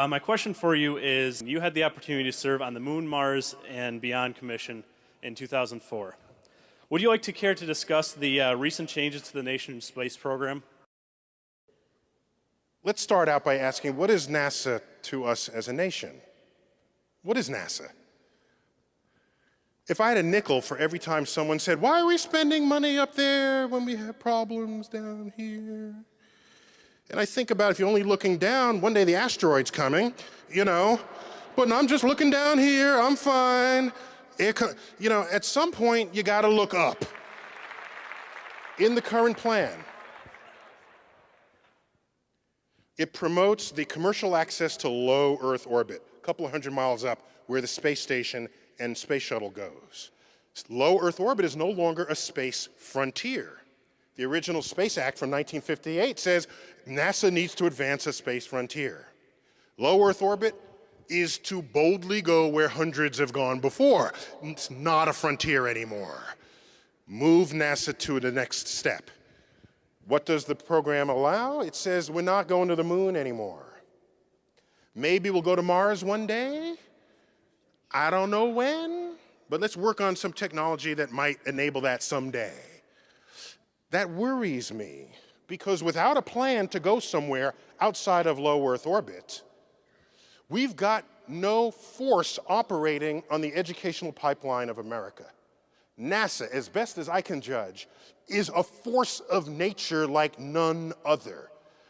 My question for you is, you had the opportunity to serve on the Moon, Mars, and Beyond Commission in 2004. Would you like to care to discuss the recent changes to the nation's space program? Let's start out by asking, what is NASA to us as a nation? What is NASA? If I had a nickel for every time someone said, why are we spending money up there when we have problems down here? And I think about if you're only looking down, one day the asteroid's coming, but I'm just looking down here, I'm fine. At some point, you gotta look up. In the current plan, it promotes the commercial access to low Earth orbit, a couple of 100 miles up, where the space station and space shuttle goes. Low Earth orbit is no longer a space frontier. The original Space Act from 1958 says NASA needs to advance a space frontier. Low Earth orbit is to boldly go where hundreds have gone before. It's not a frontier anymore. Move NASA to the next step. What does the program allow? It says we're not going to the moon anymore. Maybe we'll go to Mars one day. I don't know when, but let's work on some technology that might enable that someday. That worries me, because without a plan to go somewhere outside of low Earth orbit, we've got no force operating on the educational pipeline of America. NASA, as best as I can judge, is a force of nature like none other.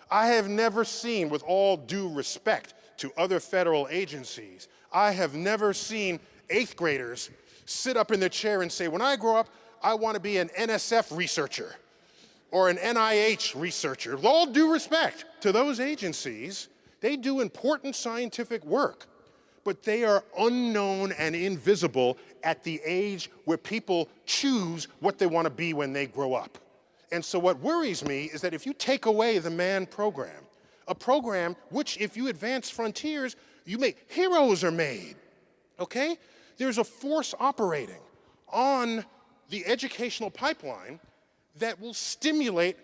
I have never seen, with all due respect to other federal agencies, I have never seen 8th graders sit up in their chair and say, when I grow up, I want to be an NSF researcher or an NIH researcher. With all due respect to those agencies, they do important scientific work, but they are unknown and invisible at the age where people choose what they want to be when they grow up. And so what worries me is that if you take away the manned program, a program which, if you advance frontiers, heroes are made, okay? There's a force operating on the educational pipeline that will stimulate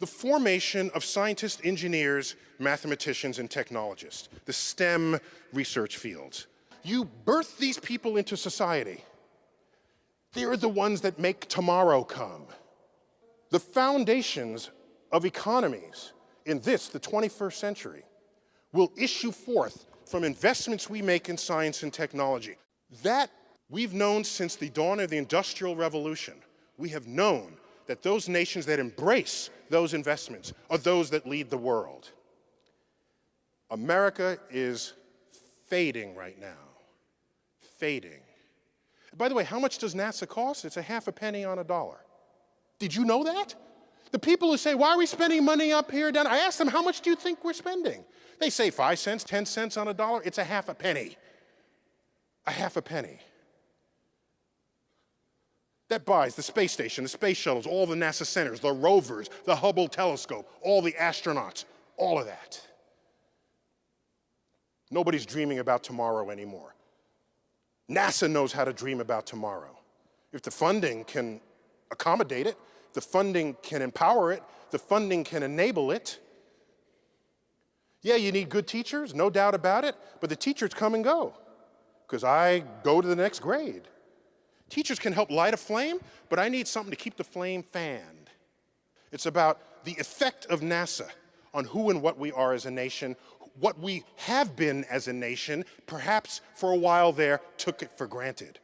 the formation of scientists, engineers, mathematicians, and technologists, the STEM research fields. You birth these people into society. They're the ones that make tomorrow come. The foundations of economies in the 21st century, will issue forth from investments we make in science and technology. That we've known since the dawn of the Industrial Revolution. We have known that those nations that embrace those investments are those that lead the world. America is fading right now. Fading. By the way, how much does NASA cost? It's a half a penny on a dollar. Did you know that? The people who say, why are we spending money up here, down? I asked them, how much do you think we're spending? They say 5 cents, 10 cents on a dollar. It's a half a penny. A half a penny. That buys the space station, the space shuttles, all the NASA centers, the rovers, the Hubble telescope, all the astronauts, all of that. Nobody's dreaming about tomorrow anymore. NASA knows how to dream about tomorrow. If the funding can accommodate it, the funding can empower it, the funding can enable it. Yeah, you need good teachers, no doubt about it, but the teachers come and go, because I go to the next grade. Teachers can help light a flame, but I need something to keep the flame fanned. It's about the effect of NASA on who and what we are as a nation, what we have been as a nation, perhaps for a while there took it for granted.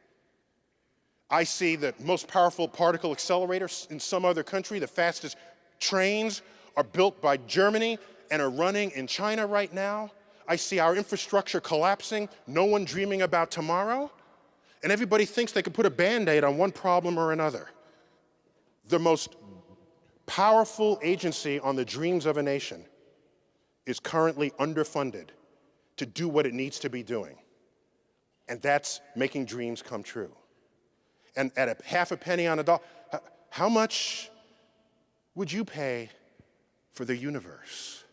I see the most powerful particle accelerator in some other country, the fastest trains are built by Germany and are running in China right now. I see our infrastructure collapsing, no one dreaming about tomorrow. And everybody thinks they can put a Band-Aid on one problem or another. The most powerful agency on the dreams of a nation is currently underfunded to do what it needs to be doing. And that's making dreams come true. And at a half a penny on a dollar, how much would you pay for the universe?